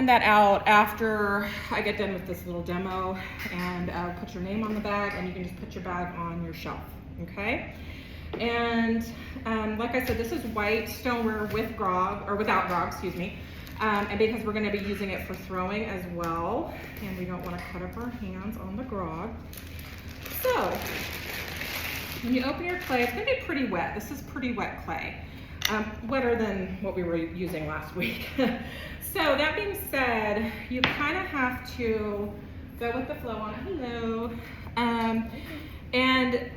hand that out after I get done with this little demo, and put your name on the bag, and you can just put your bag on your shelf, okay? And like I said, this is white stoneware with grog, or without grog, excuse me. And because we're gonna be using it for throwing as well, and we don't wanna cut up our hands on the grog. So, when you open your clay, it's gonna be pretty wet. This is pretty wet clay. Wetter than what we were using last week. So that being said, you kind of have to go with the flow on it. Hello. And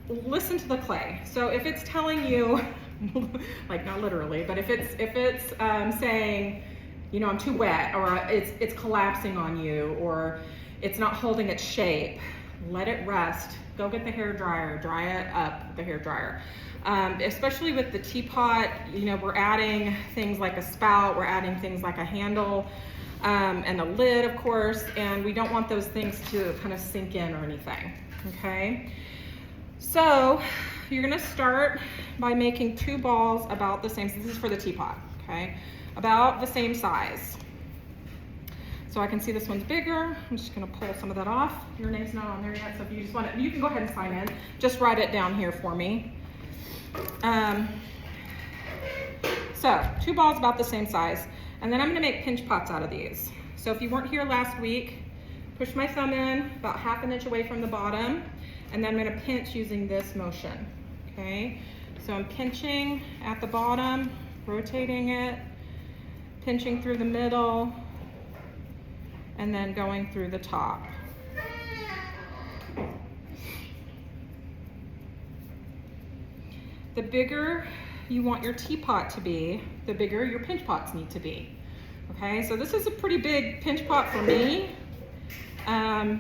listen to the clay. So if it's telling you, like not literally, but if it's saying, you know, I'm too wet, or it's collapsing on you, or it's not holding its shape, let it rest. Go get the hair dryer, dry it up with the hair dryer. Especially with the teapot, you know, we're adding things like a spout, we're adding things like a handle, and a lid, of course, and we don't want those things to kind of sink in or anything, okay? So you're gonna start by making 2 balls about the same, this is for the teapot, okay? About the same size. So I can see this one's bigger. I'm just gonna pull some of that off. Your name's not on there yet, so if you just want it, you can go ahead and sign in. Just write it down here for me. So 2 balls about the same size, and then I'm gonna make pinch pots out of these. So if you weren't here last week, push my thumb in about 1/2 inch away from the bottom, and then I'm gonna pinch using this motion, okay? So I'm pinching at the bottom, rotating it, pinching through the middle, and then going through the top. The bigger you want your teapot to be, the bigger your pinch pots need to be. Okay, so this is a pretty big pinch pot for me.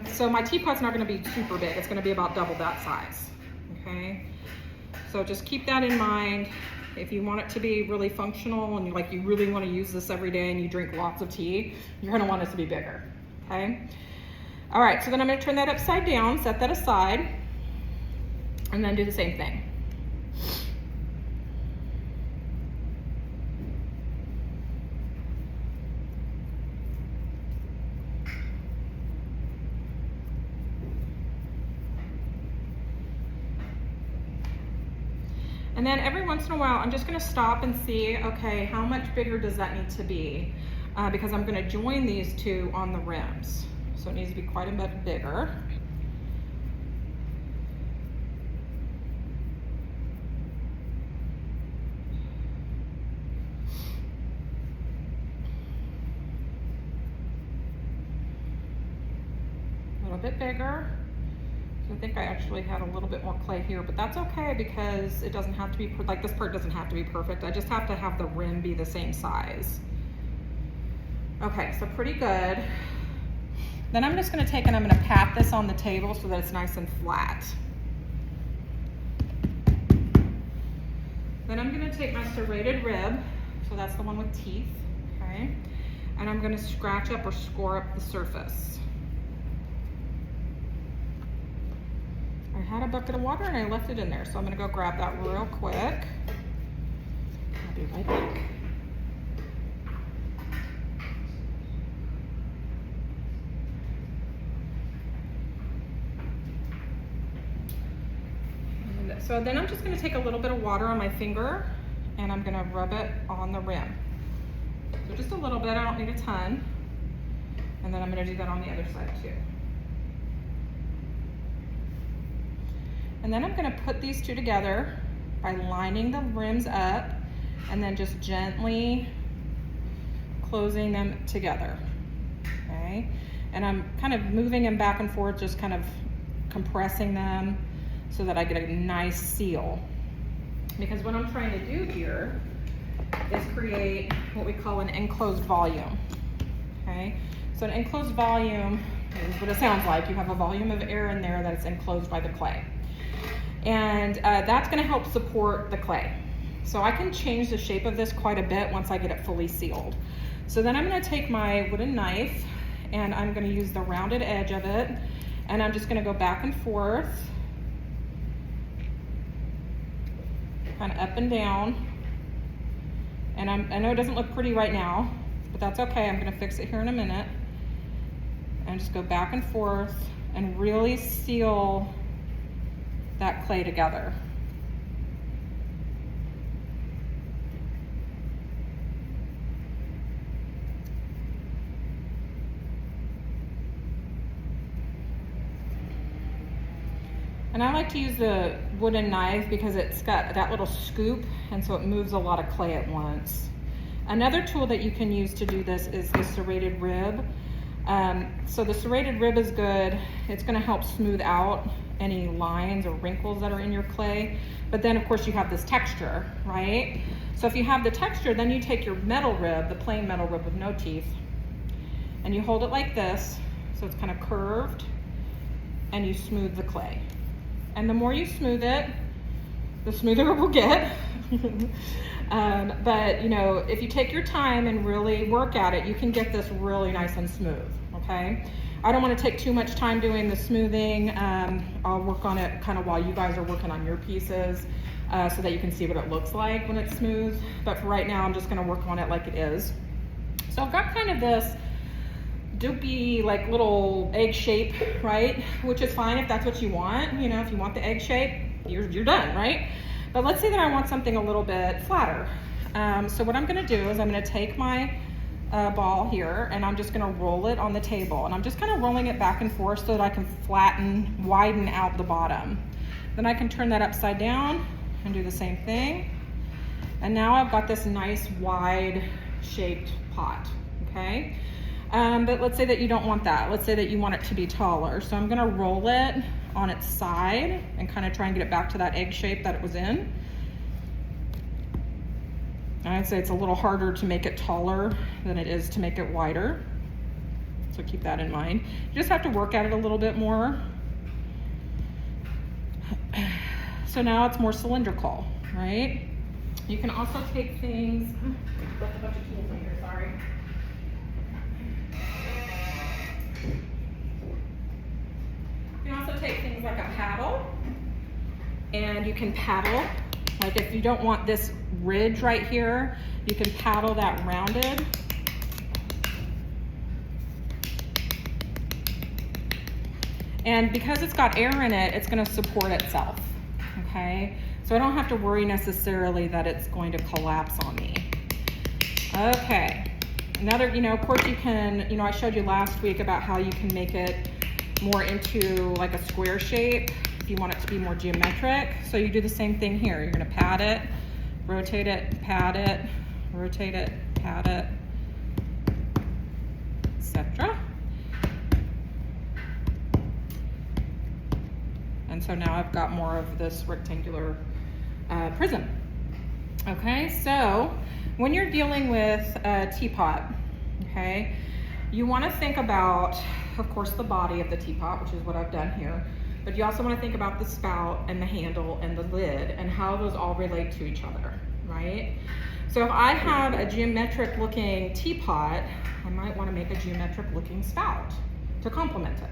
So my teapot's not gonna be super big. It's gonna be about double that size, okay? So just keep that in mind. If you want it to be really functional and you really wanna use this every day and you drink lots of tea, you're gonna want it to be bigger, okay? All right, so then I'm gonna turn that upside down, set that aside, and then do the same thing. And then every once in a while, I'm just gonna stop and see, okay, how much bigger does that need to be? Because I'm gonna join these 2 on the rims. So it needs to be quite a bit bigger. A little bit bigger. I think I actually had a little bit more clay here, but that's okay because it doesn't have to be, like this part doesn't have to be perfect. I just have to have the rim be the same size. Okay, so pretty good. Then I'm just gonna take and I'm gonna pat this on the table so that it's nice and flat. Then I'm gonna take my serrated rib, so that's the one with teeth, okay? And I'm gonna scratch up or score up the surface. I had a bucket of water and I left it in there, so I'm gonna go grab that real quick. I'll be right back. And so then I'm just gonna take a little bit of water on my finger and I'm gonna rub it on the rim. So just a little bit, I don't need a ton. And then I'm gonna do that on the other side too. And then I'm gonna put these 2 together by lining the rims up and then just gently closing them together, okay? And I'm kind of moving them back and forth, just kind of compressing them so that I get a nice seal. Because what I'm trying to do here is create what we call an enclosed volume, okay? So an enclosed volume is what it sounds like. You have a volume of air in there that's enclosed by the clay. And that's gonna help support the clay. So I can change the shape of this quite a bit once I get it fully sealed. So then I'm gonna take my wooden knife and I'm gonna use the rounded edge of it, and I'm just gonna go back and forth, kind of up and down. And I know it doesn't look pretty right now, but that's okay. I'm gonna fix it here in a minute. And just go back and forth and really seal that clay together. And I like to use the wooden knife because it's got that little scoop, and so it moves a lot of clay at once. Another tool that you can use to do this is the serrated rib. So the serrated rib is good. It's gonna help smooth out any lines or wrinkles that are in your clay. But then of course you have this texture, right? So if you have the texture, then you take your metal rib, the plain metal rib with no teeth, and you hold it like this, so it's kind of curved, and you smooth the clay. And the more you smooth it, the smoother it will get. But you know, if you take your time and really work at it, you can get this really nice and smooth, okay? I don't want to take too much time doing the smoothing. I'll work on it kind of while you guys are working on your pieces so that you can see what it looks like when it's smooth. But for right now, I'm just going to work on it like it is. So I've got kind of this doopy like little egg shape, right? Which is fine if that's what you want. You know, if you want the egg shape, you're done, right? But let's say that I want something a little bit flatter. So what I'm gonna do is I'm gonna take my ball here and I'm just gonna roll it on the table, and I'm just kind of rolling it back and forth so that I can widen out the bottom. Then I can turn that upside down and do the same thing. And now I've got this nice wide shaped pot, okay? But let's say that you don't want that. Let's say that you want it to be taller. So I'm gonna roll it on its side and kind of try and get it back to that egg shape that it was in. And I'd say it's a little harder to make it taller than it is to make it wider. So keep that in mind. You just have to work at it a little bit more. So now it's more cylindrical, right? You can also take things, left a bunch of tools in here, sorry. You can also take things like a paddle, and you can paddle, like if you don't want this ridge right here, you can paddle that rounded. And because it's got air in it, it's gonna support itself, okay? So I don't have to worry necessarily that it's going to collapse on me. Okay, another, of course you can, I showed you last week about how you can make it more into like a square shape if you want it to be more geometric. So you do the same thing here. You're gonna pat it, rotate it, pat it, rotate it, pat it, etc. And so now I've got more of this rectangular prism. Okay, so when you're dealing with a teapot, okay, you want to think about, of course, the body of the teapot, which is what I've done here, but you also want to think about the spout and the handle and the lid and how those all relate to each other, right? So if I have a geometric looking teapot, I might want to make a geometric looking spout to complement it.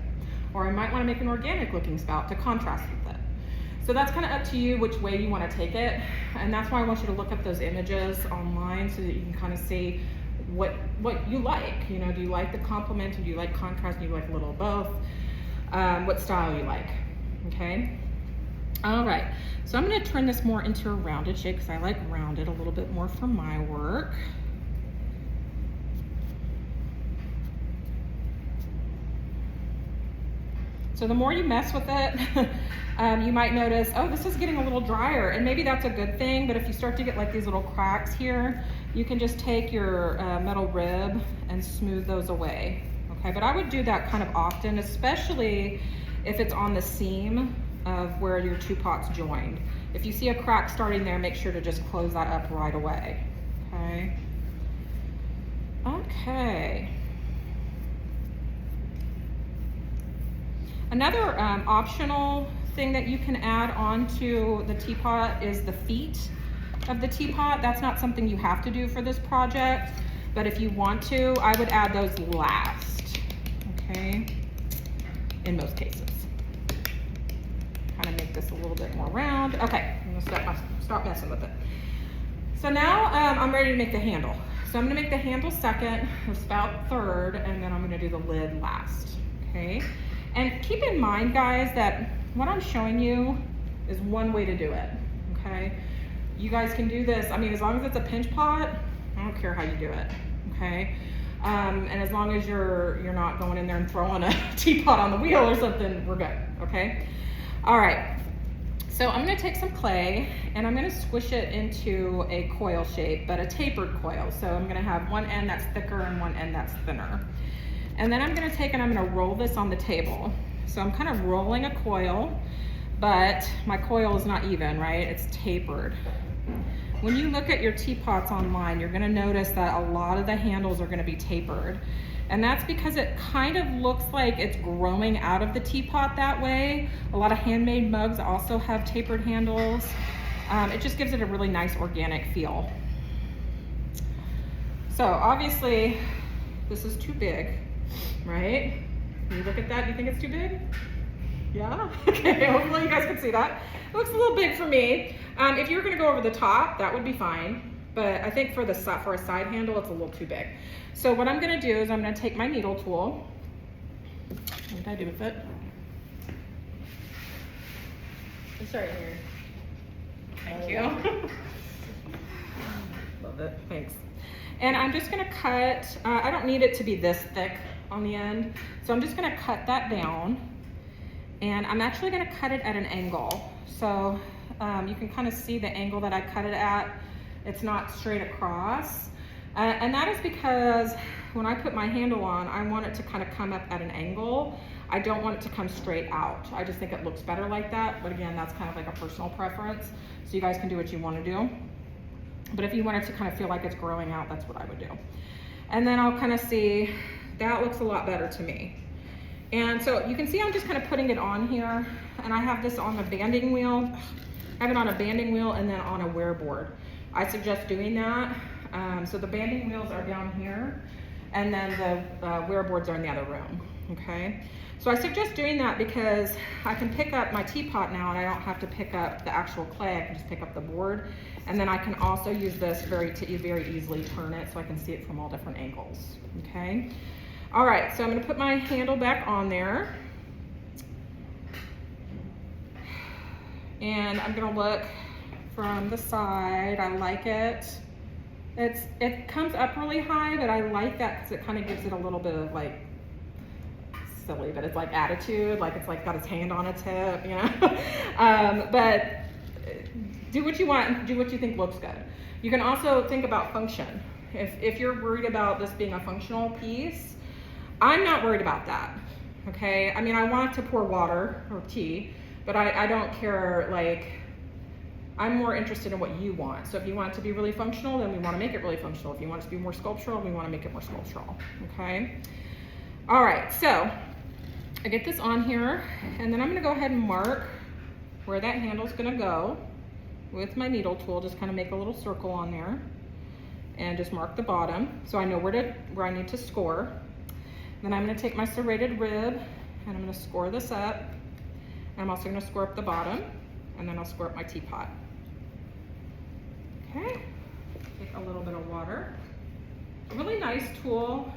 Or I might want to make an organic looking spout to contrast with it. So that's kind of up to you which way you want to take it. And that's why I want you to look up those images online so that you can kind of see what you like. Do you like the complement, or do you like contrast, do you like a little of both? What style you like, okay? All right, so I'm gonna turn this more into a rounded shape because I like rounded a little bit more for my work. So the more you mess with it, you might notice, oh, this is getting a little drier, and maybe that's a good thing, but if you start to get like these little cracks here, you can just take your metal rib and smooth those away, okay? But I would do that kind of often, especially if it's on the seam of where your two pots joined. If you see a crack starting there, make sure to just close that up right away, okay? Okay. Another optional thing that you can add onto the teapot is the feet of the teapot. That's not something you have to do for this project, but if you want to, I would add those last, okay, in most cases. Kind of make this a little bit more round. Okay, I'm gonna stop messing with it. So now I'm ready to make the handle. So I'm gonna make the handle second, the spout third, and then I'm gonna do the lid last, okay? And keep in mind, guys, that what I'm showing you is one way to do it, okay? You guys can do this, I mean, as long as it's a pinch pot, I don't care how you do it, okay? And as long as you're not going in there and throwing a teapot on the wheel or something, we're good, okay? All right, so I'm gonna take some clay and I'm gonna squish it into a coil shape, but a tapered coil. So I'm gonna have one end that's thicker and one end that's thinner. And then I'm gonna take and I'm gonna roll this on the table. So I'm kind of rolling a coil, but my coil is not even, right? It's tapered. When you look at your teapots online, you're gonna notice that a lot of the handles are gonna be tapered. And that's because it kind of looks like it's growing out of the teapot that way. A lot of handmade mugs also have tapered handles. It just gives it a really nice organic feel. So obviously, this is too big, right? When you look at that, you think it's too big? Yeah? Okay, hopefully you guys can see that. It looks a little big for me. If you were gonna go over the top, that would be fine. But I think for a side handle, it's a little too big. So what I'm gonna do is I'm gonna take my needle tool. What did I do with it? It's right here. Thank you. Love it, thanks. And I'm just gonna cut, I don't need it to be this thick on the end. So I'm just gonna cut that down. And I'm actually gonna cut it at an angle. So you can kind of see the angle that I cut it at. It's not straight across. And that is because when I put my handle on, I want it to kind of come up at an angle. I don't want it to come straight out. I just think it looks better like that. But again, that's kind of like a personal preference. So you guys can do what you want to do. But if you want it to kind of feel like it's growing out, that's what I would do. And then I'll kind of see, that looks a lot better to me. And so you can see I'm just kind of putting it on here. And I have this on the banding wheel. I have it on a banding wheel and then on a wear board. I suggest doing that. So the banding wheels are down here, and then the wear boards are in the other room, okay? So I suggest doing that because I can pick up my teapot now and I don't have to pick up the actual clay, I can just pick up the board. And then I can also use this very easily turn it so I can see it from all different angles, okay? All right, so I'm gonna put my handle back on there. And I'm gonna look from the side. I like it. It comes up really high, but I like that because it kind of gives it a little bit of like, silly, but it's like attitude, like it's like got its hand on its hip, you know? But do what you want, do what you think looks good. You can also think about function. If you're worried about this being a functional piece, I'm not worried about that, okay? I mean, I want it to pour water or tea, but I don't care, like, I'm more interested in what you want. So if you want it to be really functional, then we want to make it really functional. If you want it to be more sculptural, we want to make it more sculptural, okay? All right, so I get this on here, and then I'm gonna go ahead and mark where that handle's gonna go with my needle tool. Just kind of make a little circle on there, and just mark the bottom, so I know where I need to score. Then I'm gonna take my serrated rib, and I'm gonna score this up. I'm also gonna score up the bottom, and then I'll score up my teapot. Okay, take a little bit of water. A really nice tool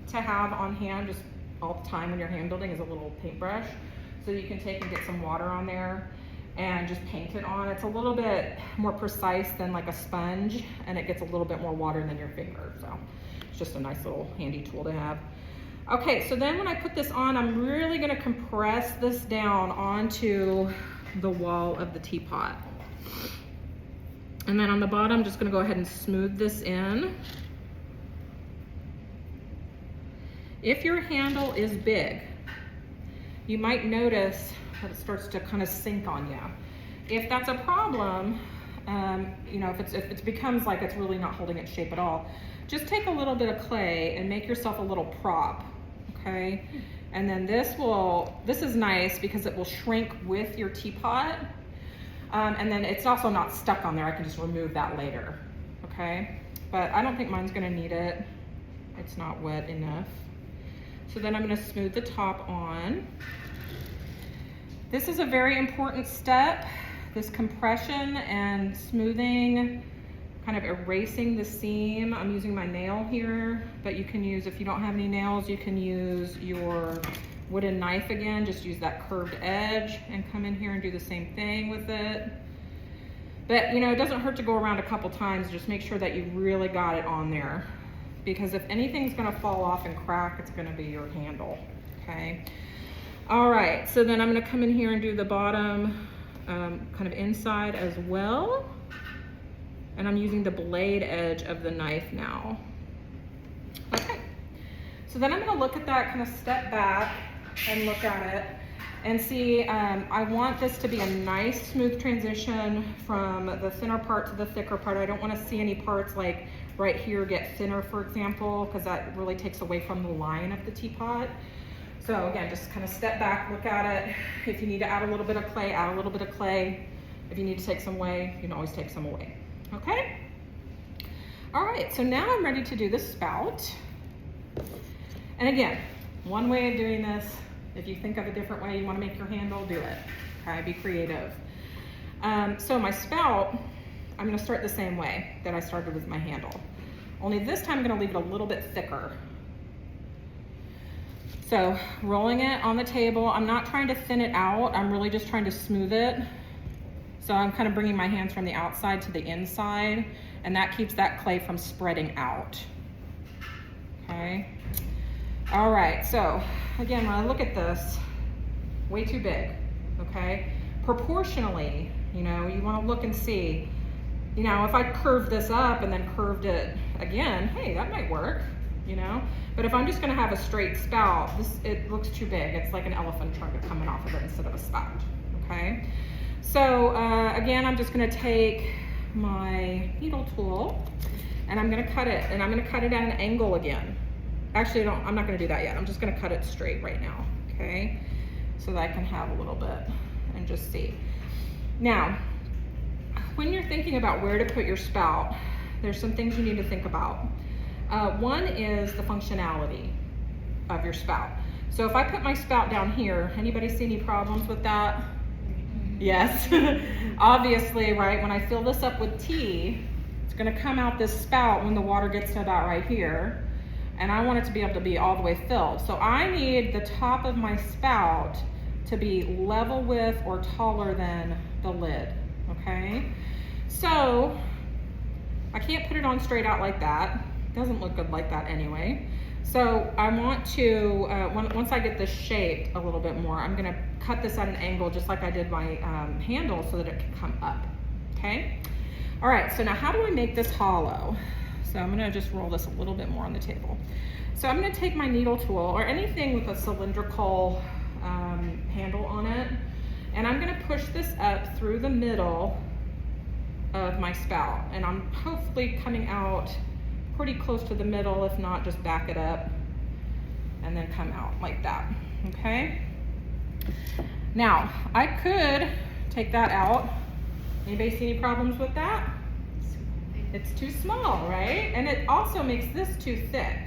to have on hand just all the time when you're hand building is a little paintbrush. So you can take and get some water on there and just paint it on. It's a little bit more precise than like a sponge, and it gets a little bit more water than your finger. So it's just a nice little handy tool to have. Okay, so then when I put this on, I'm really gonna compress this down onto the wall of the teapot. And then on the bottom, I'm just gonna go ahead and smooth this in. If your handle is big, you might notice that it starts to kind of sink on you. If that's a problem, you know, if it becomes like it's really not holding its shape at all, just take a little bit of clay and make yourself a little prop, okay? And then this is nice because it will shrink with your teapot. And then it's also not stuck on there. I can just remove that later, okay? But I don't think mine's gonna need it. It's not wet enough. So then I'm gonna smooth the top on. This is a very important step. This compression and smoothing kind of erasing the seam. I'm using my nail here, but you can use, if you don't have any nails, you can use your wooden knife again. Just use that curved edge and come in here and do the same thing with it. But you know, it doesn't hurt to go around a couple times. Just make sure that you really got it on there, because if anything's gonna fall off and crack, it's gonna be your handle, okay? All right, so then I'm gonna come in here and do the bottom kind of inside as well. And I'm using the blade edge of the knife now. Okay, so then I'm gonna look at that, kind of step back and look at it and see, I want this to be a nice smooth transition from the thinner part to the thicker part. I don't wanna see any parts like right here get thinner, for example, because that really takes away from the line of the teapot. So again, just kind of step back, look at it. If you need to add a little bit of clay, add a little bit of clay. If you need to take some away, you can always take some away. Okay? All right, so now I'm ready to do the spout. And again, one way of doing this, if you think of a different way you want to make your handle, do it. Okay, be creative. So my spout, I'm going to start the same way that I started with my handle. Only this time I'm going to leave it a little bit thicker. So rolling it on the table, I'm not trying to thin it out, I'm really just trying to smooth it. So I'm kind of bringing my hands from the outside to the inside, and that keeps that clay from spreading out. Okay. All right, so again, when I look at this, way too big, okay? Proportionally, you know, you wanna look and see, you know, if I curved this up and then curved it again, hey, that might work, you know? But if I'm just gonna have a straight spout, it looks too big. It's like an elephant trunk coming off of it instead of a spout, okay? So again, I'm just gonna take my needle tool and I'm gonna cut it, and I'm gonna cut it at an angle again. Actually, I'm not gonna do that yet. I'm just gonna cut it straight right now, okay? So that I can have a little bit and just see. Now, when you're thinking about where to put your spout, there's some things you need to think about. One is the functionality of your spout. So if I put my spout down here, anybody see any problems with that? Yes, obviously, right? When I fill this up with tea, it's gonna come out this spout when the water gets to about right here, and I want it to be able to be all the way filled. So I need the top of my spout to be level with or taller than the lid, okay? So I can't put it on straight out like that. It doesn't look good like that anyway. So I want to, once I get this shaped a little bit more, I'm gonna cut this at an angle just like I did my handle so that it can come up, okay? All right, so now how do I make this hollow? So I'm gonna just roll this a little bit more on the table. So I'm gonna take my needle tool or anything with a cylindrical handle on it, and I'm gonna push this up through the middle of my spout. And I'm hopefully coming out pretty close to the middle, if not just back it up and then come out like that, okay? Now, I could take that out. Anybody see any problems with that? It's too small, right? And it also makes this too thick.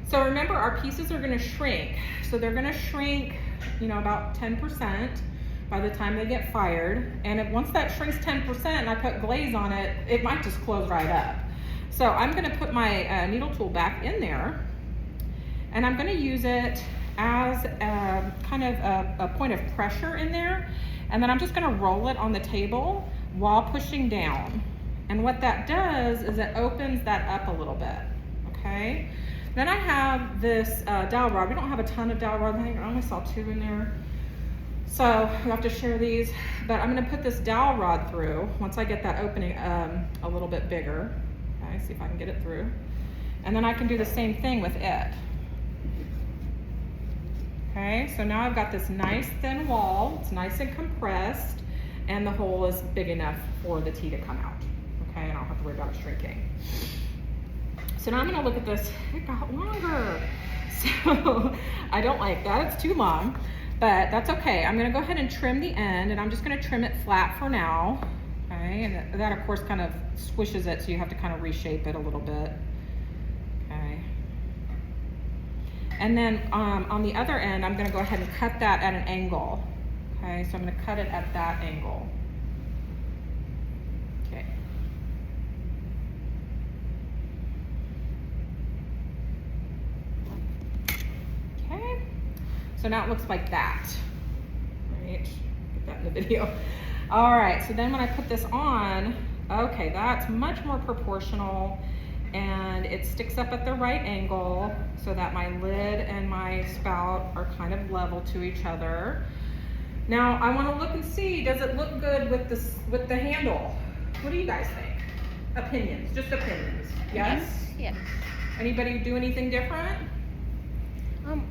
So remember, our pieces are gonna shrink. So they're gonna shrink, you know, about 10% by the time they get fired. And once that shrinks 10% and I put glaze on it, it might just close right up. So I'm gonna put my needle tool back in there, and I'm gonna use it as a, kind of a point of pressure in there. And then I'm just gonna roll it on the table while pushing down. And what that does is it opens that up a little bit, okay? Then I have this dowel rod. We don't have a ton of dowel rod. I think I only saw 2 in there. So we have to share these, but I'm gonna put this dowel rod through once I get that opening a little bit bigger. Okay, see if I can get it through. And then I can do the same thing with it. Okay, so now I've got this nice thin wall. It's nice and compressed, and the hole is big enough for the tea to come out. Okay, and I don't have to worry about it shrinking. So now I'm gonna look at this. It got longer. So I don't like that, it's too long, but that's okay. I'm gonna go ahead and trim the end, and I'm just gonna trim it flat for now. Okay, and that of course kind of squishes it, so you have to kind of reshape it a little bit. Okay. And then on the other end, I'm gonna go ahead and cut that at an angle. Okay, so I'm gonna cut it at that angle. Okay. So now it looks like that, right? Get that in the video. All right, so then when I put this on, okay, that's much more proportional, and it sticks up at the right angle so that my lid and my spout are kind of level to each other. Now I want to look and see, does it look good with the handle? What do you guys think? Opinions, just opinions. Yes? Yes. Anybody do anything different?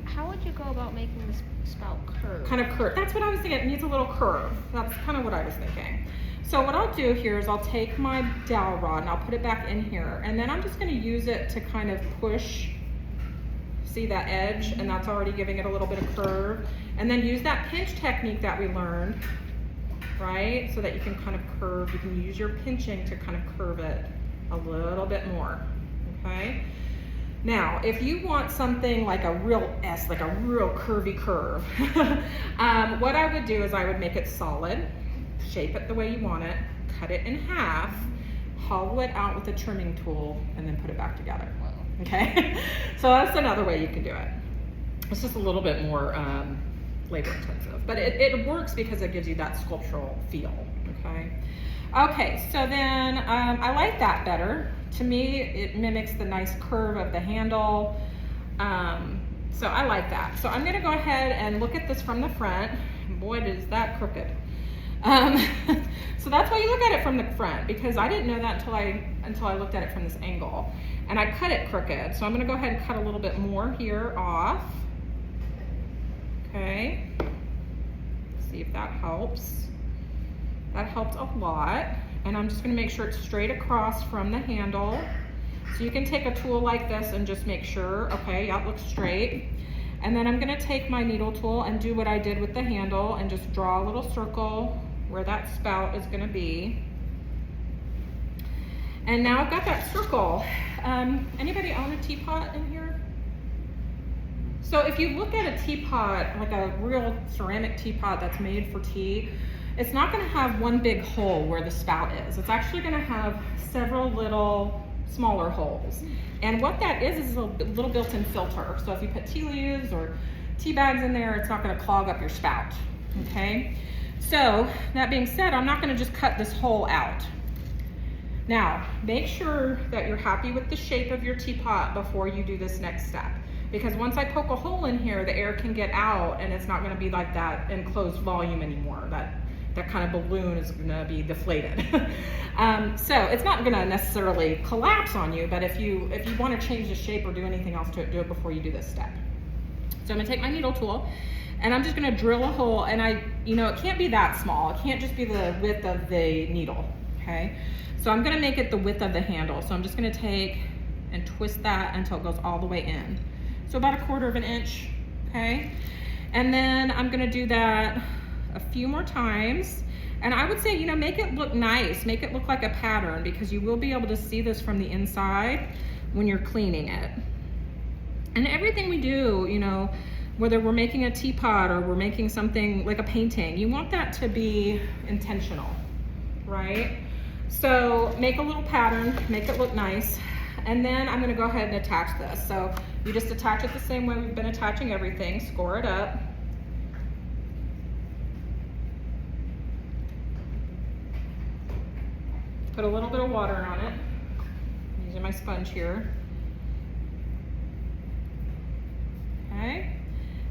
How would you go about making this spout curve? Kind of curve. That's what I was thinking. It needs a little curve. That's kind of what I was thinking. So what I'll do here is I'll take my dowel rod and I'll put it back in here, and then I'm just going to use it to kind of push. See that edge? And that's already giving it a little bit of curve. And then use that pinch technique that we learned, right? So that you can kind of curve. You can use your pinching to kind of curve it a little bit more. Okay. Now, if you want something like a real S, like a real curvy curve, what I would do is I would make it solid, shape it the way you want it, cut it in half, hollow it out with a trimming tool, and then put it back together. Okay? So that's another way you can do it. It's just a little bit more labor intensive, but it works because it gives you that sculptural feel. Okay? Okay, so then I like that better. To me, it mimics the nice curve of the handle. So I like that. So I'm gonna go ahead and look at this from the front. Boy, is that crooked. So that's why you look at it from the front, because I didn't know that until I looked at it from this angle. And I cut it crooked. So I'm gonna go ahead and cut a little bit more here off. Okay, see if that helps. That helped a lot. And I'm just gonna make sure it's straight across from the handle. So you can take a tool like this and just make sure, okay, yeah, it looks straight. And then I'm gonna take my needle tool and do what I did with the handle and just draw a little circle where that spout is gonna be. And now I've got that circle. Anybody own a teapot in here? So if you look at a teapot, like a real ceramic teapot that's made for tea, it's not gonna have one big hole where the spout is. It's actually gonna have several little smaller holes. And what that is a little built-in filter. So if you put tea leaves or tea bags in there, it's not gonna clog up your spout, okay? So that being said, I'm not gonna just cut this hole out. Now, make sure that you're happy with the shape of your teapot before you do this next step. Because once I poke a hole in here, the air can get out and it's not gonna be like that enclosed volume anymore. That kind of balloon is gonna be deflated. So it's not gonna necessarily collapse on you, but if you wanna change the shape or do anything else to it, do it before you do this step. So I'm gonna take my needle tool and I'm just gonna drill a hole, and it can't be that small. It can't just be the width of the needle, okay? So I'm gonna make it the width of the handle. So I'm just gonna take and twist that until it goes all the way in. So about 1/4 of an inch, okay? And then I'm gonna do that a few more times. And I would say, make it look nice, make it look like a pattern, because you will be able to see this from the inside when you're cleaning it. And everything we do, whether we're making a teapot or we're making something like a painting, you want that to be intentional, right? So make a little pattern, make it look nice. And then I'm gonna go ahead and attach this. So you just attach it the same way we've been attaching everything, score it up. Put a little bit of water on it. I'm using my sponge here. Okay.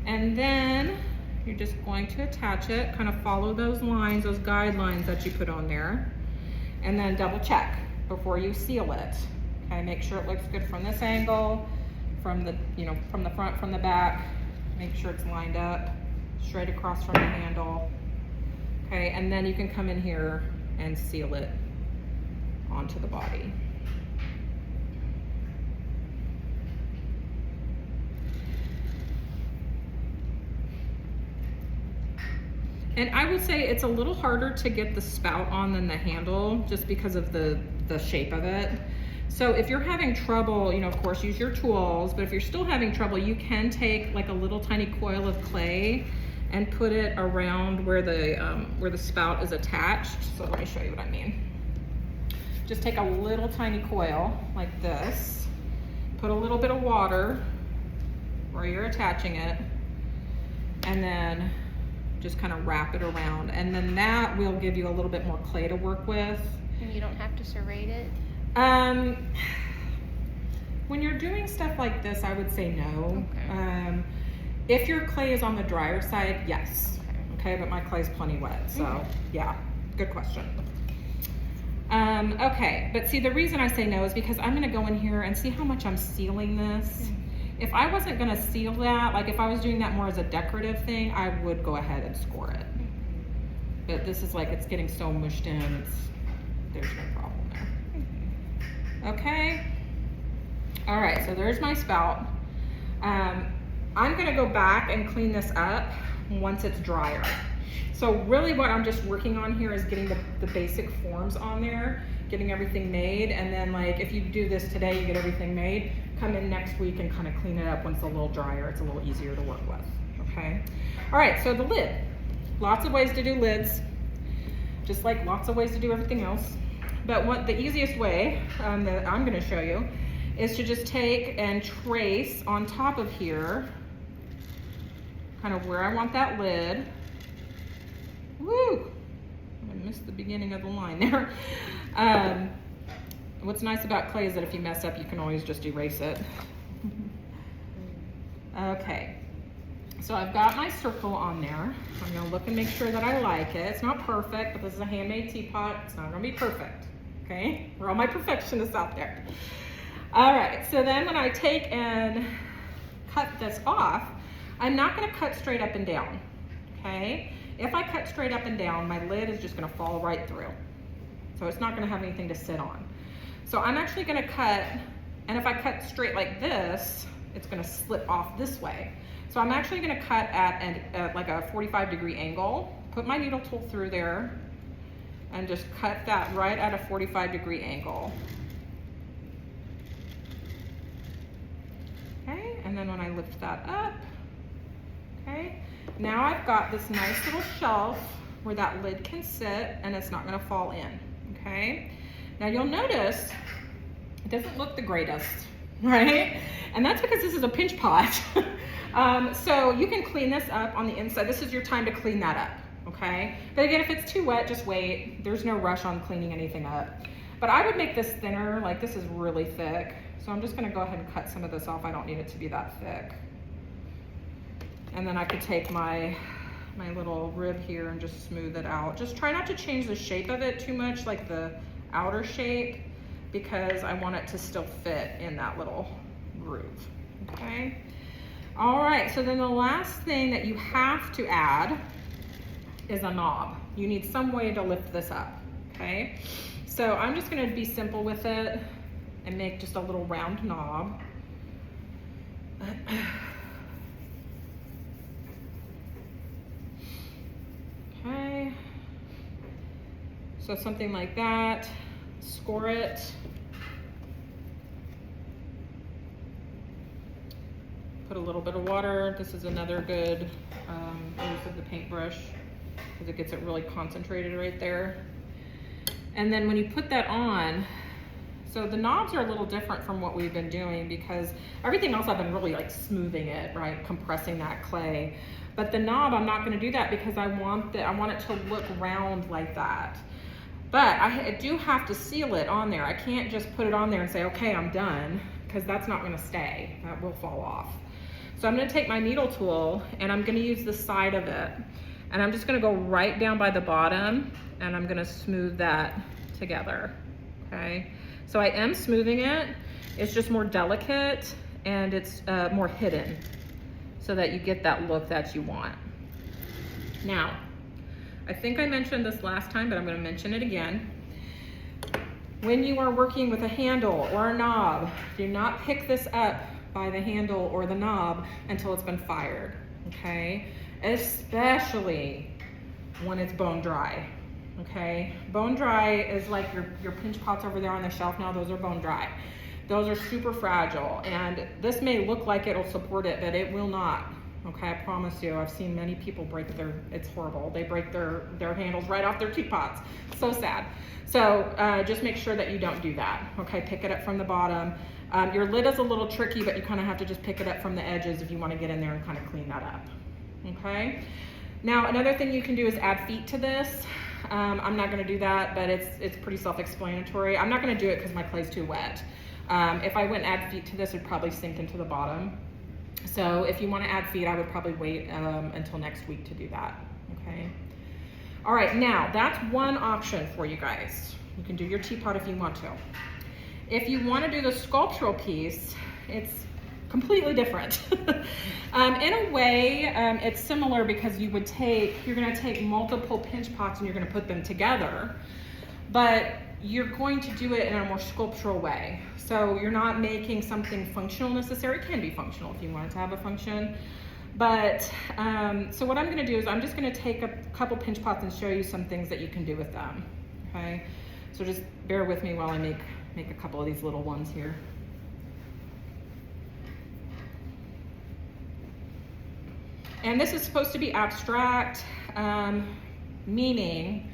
And then you're just going to attach it, kind of follow those lines, those guidelines that you put on there, and then double check before you seal it. Okay, make sure it looks good from this angle, from the front, from the back. Make sure it's lined up, straight across from the handle. Okay, and then you can come in here and seal it onto the body. And I would say it's a little harder to get the spout on than the handle, just because of the shape of it. So if you're having trouble, of course, use your tools, but if you're still having trouble, you can take like a little tiny coil of clay and put it around where the spout is attached. So let me show you what I mean. Just take a little tiny coil like this, put a little bit of water where you're attaching it, and then just kind of wrap it around. And then that will give you a little bit more clay to work with. And you don't have to serrate it? When you're doing stuff like this, I would say no. Okay. If your clay is on the drier side, yes. Okay. Okay, but my clay's plenty wet, so yeah, good question. Okay, but see, the reason I say no is because I'm gonna go in here and see how much I'm sealing this. If I wasn't gonna seal that, like if I was doing that more as a decorative thing, I would go ahead and score it. But this is like, it's getting so mushed in, there's no problem there. Okay. All right, so there's my spout. I'm gonna go back and clean this up once it's drier. So really what I'm just working on here is getting the basic forms on there, getting everything made, and then like if you do this today, you get everything made, come in next week and kind of clean it up once it's a little drier. It's a little easier to work with, okay? All right, so the lid. Lots of ways to do lids, just like lots of ways to do everything else. But what the easiest way that I'm gonna show you is to just take and trace on top of here, kind of where I want that lid. Woo! I missed the beginning of the line there. What's nice about clay is that if you mess up, you can always just erase it. Okay, so I've got my circle on there. I'm gonna look and make sure that I like it. It's not perfect, but this is a handmade teapot. It's not gonna be perfect, okay? For all my perfectionists out there. All right, so then when I take and cut this off, I'm not gonna cut straight up and down, okay? If I cut straight up and down, my lid is just gonna fall right through. So it's not gonna have anything to sit on. So I'm actually gonna cut, and if I cut straight like this, it's gonna slip off this way. So I'm actually gonna cut at like a 45-degree angle, put my needle tool through there, and just cut that right at a 45-degree angle. Okay, and then when I lift that up, okay, now I've got this nice little shelf where that lid can sit and it's not gonna fall in, okay? Now you'll notice it doesn't look the greatest, right? And that's because this is a pinch pot. So you can clean this up on the inside. This is your time to clean that up, okay? But again, if it's too wet, just wait. There's no rush on cleaning anything up. But I would make this thinner, like this is really thick. So I'm just gonna go ahead and cut some of this off. I don't need it to be that thick. And then I could take my little rib here and just smooth it out. Just try not to change the shape of it too much, like the outer shape, because I want it to still fit in that little groove, okay? All right, so then the last thing that you have to add is a knob. You need some way to lift this up, okay? So I'm just gonna be simple with it and make just a little round knob. Okay, so something like that, score it. Put a little bit of water. This is another good use of the paintbrush because it gets it really concentrated right there. And then when you put that on, so the knobs are a little different from what we've been doing because everything else I've been really like smoothing it, right? Compressing that clay. But the knob, I'm not gonna do that because I want it to look round like that. But I do have to seal it on there. I can't just put it on there and say, okay, I'm done, because that's not gonna stay. That will fall off. So I'm gonna take my needle tool and I'm gonna use the side of it. And I'm just gonna go right down by the bottom and I'm gonna smooth that together, okay? So I am smoothing it. It's just more delicate and it's more hidden so that you get that look that you want. Now, I think I mentioned this last time, but I'm gonna mention it again. When you are working with a handle or a knob, do not pick this up by the handle or the knob until it's been fired, okay? Especially when it's bone dry, okay? Bone dry is like your pinch pots over there on the shelf now, those are bone dry. Those are super fragile, and this may look like it'll support it, but it will not, okay? I promise you. I've seen many people break it's horrible. They break their handles right off their teapots. So sad. So just make sure that you don't do that, okay? Pick it up from the bottom. Your lid is a little tricky, but you kind of have to just pick it up from the edges if you want to get in there and kind of clean that up, okay? Now, another thing you can do is add feet to this. I'm not gonna do that, but it's pretty self-explanatory. I'm not gonna do it because my clay's too wet. If I went and add feet to this, it'd probably sink into the bottom. So if you wanna add feet, I would probably wait until next week to do that, okay? All right, now that's one option for you guys. You can do your teapot if you want to. If you wanna do the sculptural piece, it's completely different. In a way, it's similar because you're gonna take multiple pinch pots and you're gonna put them together, but you're going to do it in a more sculptural way. So you're not making something functional necessarily. It can be functional if you want it to have a function. But, so what I'm gonna do is I'm just gonna take a couple pinch pots and show you some things that you can do with them, okay? So just bear with me while I make a couple of these little ones here. And this is supposed to be abstract, meaning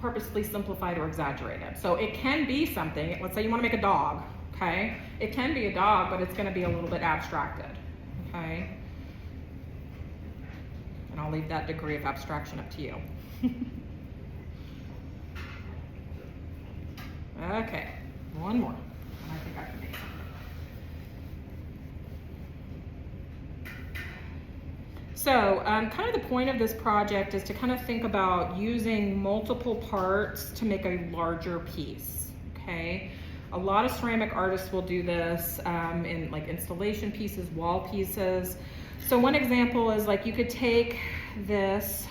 purposely simplified or exaggerated. So it can be something, let's say you want to make a dog, okay? It can be a dog, but it's going to be a little bit abstracted, okay? And I'll leave that degree of abstraction up to you. Okay, one more. And I think I can make something. So kind of the point of this project is to kind of think about using multiple parts to make a larger piece, okay? A lot of ceramic artists will do this in like installation pieces, wall pieces. So one example is like you could take this,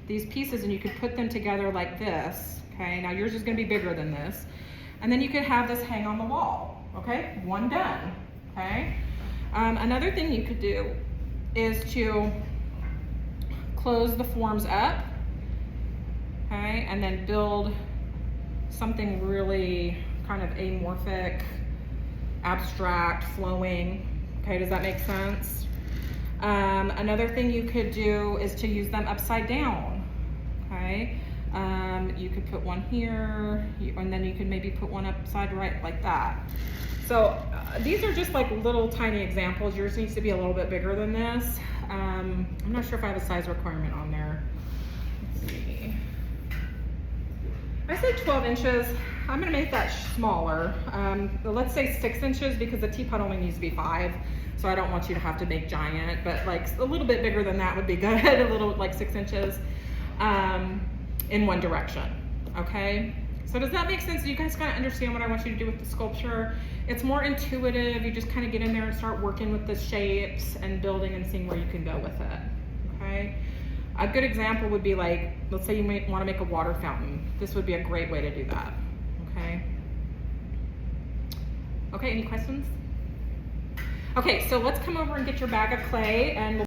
these pieces and you could put them together like this, okay? Now yours is gonna be bigger than this. And then you could have this hang on the wall, okay? One done, okay? Another thing you could do is to close the forms up, okay, and then build something really kind of amorphic, abstract, flowing, okay, does that make sense? Another thing you could do is to use them upside down, okay? You could put one here, and then you could maybe put one upside right like that. So these are just like little tiny examples. Yours needs to be a little bit bigger than this. I'm not sure if I have a size requirement on there. Let's see. I say 12 inches. I'm gonna make that smaller. Let's say 6 inches because the teapot only needs to be 5. So I don't want you to have to make giant, but like a little bit bigger than that would be good. A little like 6 inches in one direction, okay? So does that make sense? Do you guys kind of understand what I want you to do with the sculpture? It's more intuitive. You just kind of get in there and start working with the shapes and building and seeing where you can go with it, okay? A good example would be like, let's say you might want to make a water fountain. This would be a great way to do that, okay? Okay, any questions? Okay, so let's come over and get your bag of clay and we'll